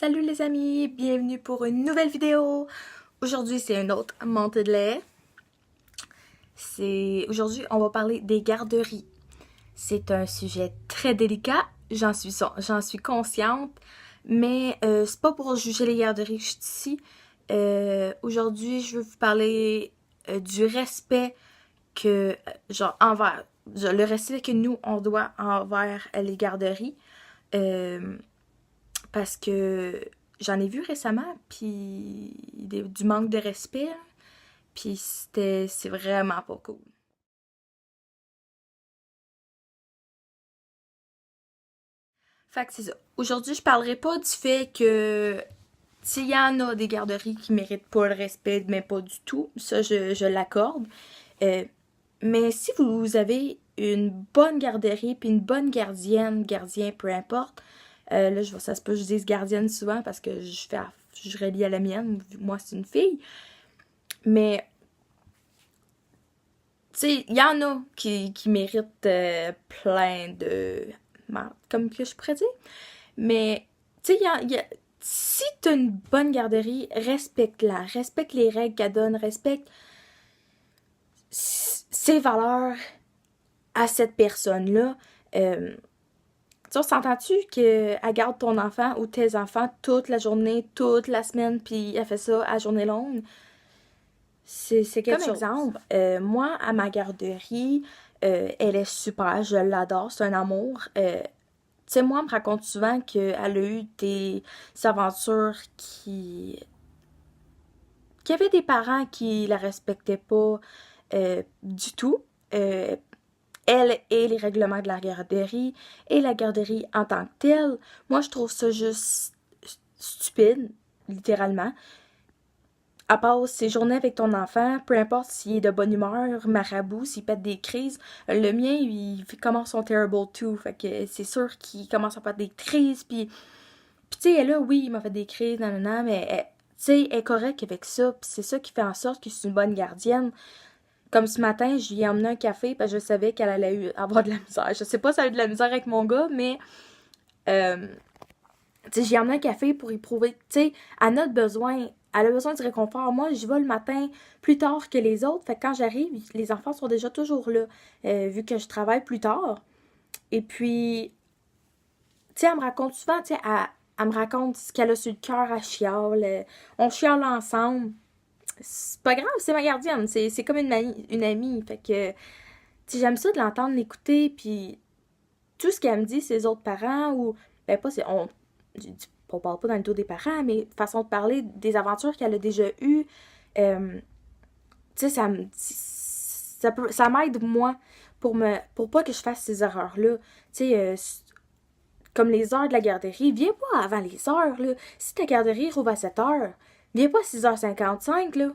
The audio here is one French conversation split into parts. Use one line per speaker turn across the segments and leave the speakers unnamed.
Salut les amis, bienvenue pour une nouvelle vidéo. Aujourd'hui c'est une autre montée de lait. Aujourd'hui on va parler des garderies. C'est un sujet très délicat, j'en suis consciente, mais c'est pas pour juger les garderies que je suis ici. Aujourd'hui je veux vous parler du respect que le respect que nous on doit envers les garderies. Euh, Parce que j'en ai vu récemment, puis du manque de respect, puis c'est vraiment pas cool. Fait que c'est ça. Aujourd'hui, je parlerai pas du fait que s'il y en a des garderies qui méritent pas le respect, mais pas du tout, ça je l'accorde. Euh, mais si vous avez une bonne garderie puis une bonne gardienne, gardien, peu importe, là ça se peut que je dise gardienne souvent parce que je relie à la mienne, moi c'est une fille, mais tu sais, il y en a qui méritent plein de marde, comme que je pourrais dire. Mais, tu sais, si t'as une bonne garderie, respecte-la. Respecte les règles qu'elle donne. Respecte ses valeurs à cette personne-là. Tu s'entends-tu qu'elle garde ton enfant ou tes enfants toute la journée, toute la semaine, puis elle fait ça à journée longue? C'est quelque chose. Comme exemple, moi, à ma garderie, elle est super, je l'adore, c'est un amour. Tu sais, moi, elle me raconte souvent qu'elle a eu des aventures qui avaient des parents qui la respectaient pas du tout. Euh, Elle et les règlements de la garderie et la garderie en tant que telle. Moi, je trouve ça juste stupide, littéralement. À part ses journées avec ton enfant, peu importe s'il est de bonne humeur, marabout, s'il pète des crises, le mien, commence son terrible too. Fait que c'est sûr qu'il commence à faire des crises, puis tu sais, là, oui, il m'a fait des crises, nanana, mais tu sais, elle est correcte avec ça, puis c'est ça qui fait en sorte que c'est une bonne gardienne. Comme ce matin, je lui ai emmené un café, parce que je savais qu'elle allait avoir de la misère. Je sais pas si elle a eu de la misère avec mon gars, mais euh, tu sais, j'ai emmené un café pour y prouver, tu sais, elle a besoin, elle a besoin du réconfort. Moi, j'y vais le matin plus tard que les autres, fait que quand j'arrive, les enfants sont déjà toujours là, vu que je travaille plus tard. Et puis, tu sais, elle me raconte souvent, tu sais, elle me raconte ce qu'elle a sur le cœur, elle chiale, on chiale ensemble. C'est pas grave, c'est ma gardienne, c'est comme une amie, fait que, tu sais, j'aime ça de l'entendre l'écouter, puis tout ce qu'elle me dit, ses autres parents, ou, ben pas, on parle pas dans le dos des parents, mais façon de parler des aventures qu'elle a déjà eues, tu sais, ça m'aide, moi, pour pas que je fasse ces erreurs-là. Tu sais, comme les heures de la garderie, viens pas avant les heures, là. Si ta garderie rouvre à 7 heures, viens pas à 6h55, là.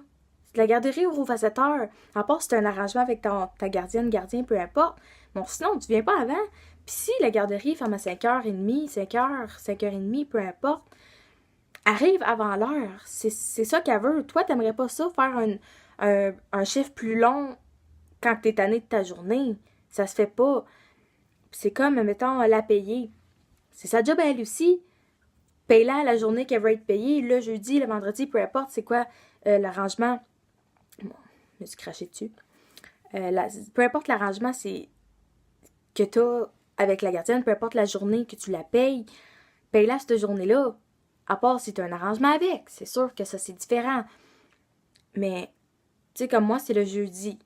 La garderie rouvre à 7 heures. À part si t'as un arrangement avec ta gardienne, gardien, peu importe. Bon, sinon, tu viens pas avant. Puis si la garderie ferme à 5h30, 5h, 5h30, peu importe, arrive avant l'heure. C'est ça qu'elle veut. Toi, t'aimerais pas ça, faire un chiffre plus long quand t'es tanné de ta journée. Ça se fait pas. C'est comme, mettons, la payer. C'est sa job à elle aussi. Paye-la la journée qu'elle veut être payée. Le jeudi, le vendredi, peu importe, c'est quoi l'arrangement. Bon, je me suis craché dessus. Peu importe l'arrangement, c'est que t'as avec la gardienne, peu importe la journée que tu la payes, paye-la cette journée-là. À part si t'as un arrangement avec. C'est sûr que ça, c'est différent. Mais, tu sais, comme moi, c'est le jeudi.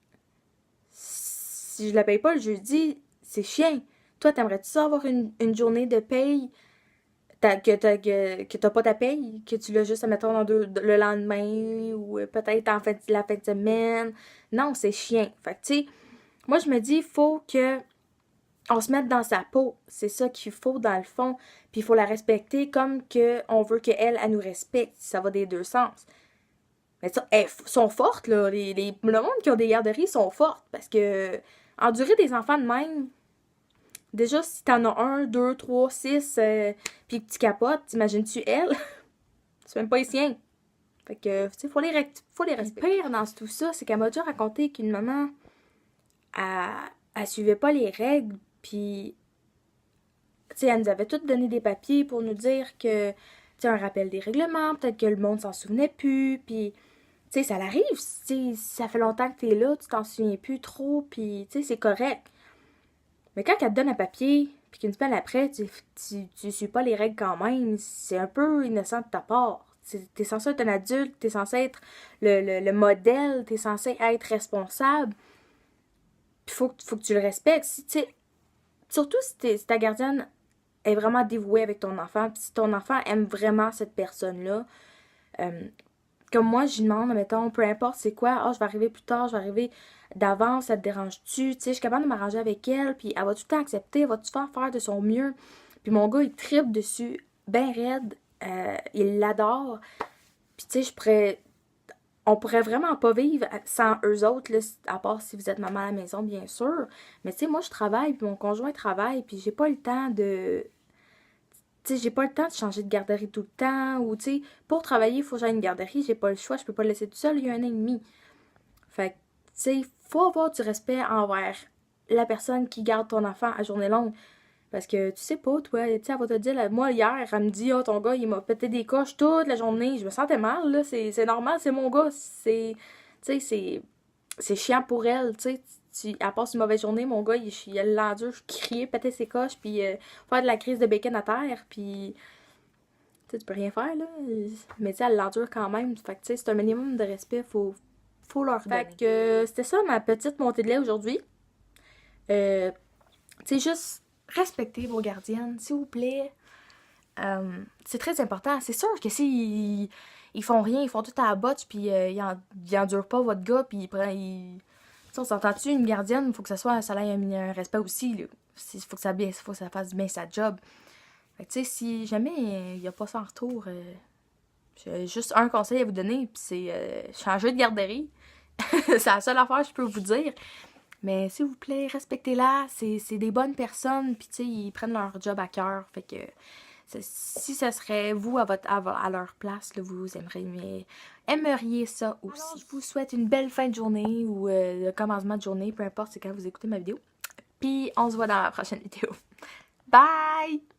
Si je la paye pas le jeudi, c'est chiant. Toi, t'aimerais-tu ça avoir une journée de paye que t'as pas ta paye, que tu l'as juste, mettons, le lendemain ou peut-être en fait la fin de semaine. Non, c'est chiant. Fait que, tu sais, moi, je me dis, il faut que on se mette dans sa peau. C'est ça qu'il faut, dans le fond. Puis il faut la respecter comme que on veut qu'elle, elle nous respecte. Ça va des deux sens. Mais ça, elles sont fortes, là. Le monde qui ont des garderies sont fortes. Parce que endurer des enfants de même, déjà, si t'en as un, deux, trois, six, puis que tu capotes, t'imagines-tu elle? C'est même pas les siens. Fait que, tu sais, faut les respecter. Le pire dans tout ça, c'est qu'elle m'a déjà raconté qu'une maman, elle suivait pas les règles, puis, tu sais, elle nous avait toutes donné des papiers pour nous dire que sais, un rappel des règlements, peut-être que le monde s'en souvenait plus, puis, tu sais, ça l'arrive, tu sais, ça fait longtemps que t'es là, tu t'en souviens plus trop, puis, tu sais, c'est correct. Mais quand elle te donne un papier, puis qu'une semaine après, tu suis pas les règles quand même, c'est un peu innocent de ta part. T'es censé être un adulte, t'es censé être le modèle, t'es censé être responsable. Puis faut que tu le respectes. Surtout si ta gardienne est vraiment dévouée avec ton enfant, puis si ton enfant aime vraiment cette personne-là, euh, comme moi, j'y demande, mettons, peu importe c'est quoi, je vais arriver plus tard, je vais arriver d'avance, ça te dérange-tu? Tu sais, je suis capable de m'arranger avec elle, puis elle va tout le temps accepter, elle va tout faire de son mieux. Puis mon gars, il tripe dessus, ben raide, il l'adore. Puis tu sais, on pourrait vraiment pas vivre sans eux autres, là, à part si vous êtes maman à la maison, bien sûr. Mais tu sais, moi, je travaille, puis mon conjoint travaille, puis j'ai pas le temps de... Tu sais, j'ai pas le temps de changer de garderie tout le temps, ou tu sais, pour travailler, il faut que j'aille à une garderie, j'ai pas le choix, je peux pas le laisser tout seul, il y a un an et demi. Fait que, tu sais, il faut avoir du respect envers la personne qui garde ton enfant à journée longue. Parce que tu sais pas, toi, tu sais, elle va te dire, là, moi, hier, elle me dit, ton gars, il m'a pété des coches toute la journée. Je me sentais mal, là, c'est normal, c'est mon gars. Tu sais, c'est chiant pour elle, tu sais. Elle passe une mauvaise journée, mon gars, il a l'endure, je criais, péter ses coches, puis faire de la crise de bacon à terre, puis tu sais, tu peux rien faire, là. Mais tu sais, elle l'endure quand même. Fait que tu sais, c'est un minimum de respect, faut leur donner. Fait que c'était ça ma petite montée de lait aujourd'hui. Tu sais, juste respectez vos gardiennes, s'il vous plaît. C'est très important. C'est sûr que si ils font rien, ils font tout à la botche, puis ils endurent pas votre gars, puis Tu sais, on s'entend-tu, une gardienne, il faut que ça ait un respect aussi, là. Faut que ça fasse bien sa job. Fait que, tu sais, si jamais il n'y a pas ça en retour, j'ai juste un conseil à vous donner, puis c'est changer de garderie. C'est la seule affaire que je peux vous dire. Mais s'il vous plaît, respectez-la. C'est des bonnes personnes, puis tu sais, ils prennent leur job à cœur. Fait que si ça serait vous à leur place, là, vous aimeriez ça aussi. Alors, je vous souhaite une belle fin de journée ou le commencement de journée, peu importe c'est quand vous écoutez ma vidéo. Puis on se voit dans la prochaine vidéo. Bye!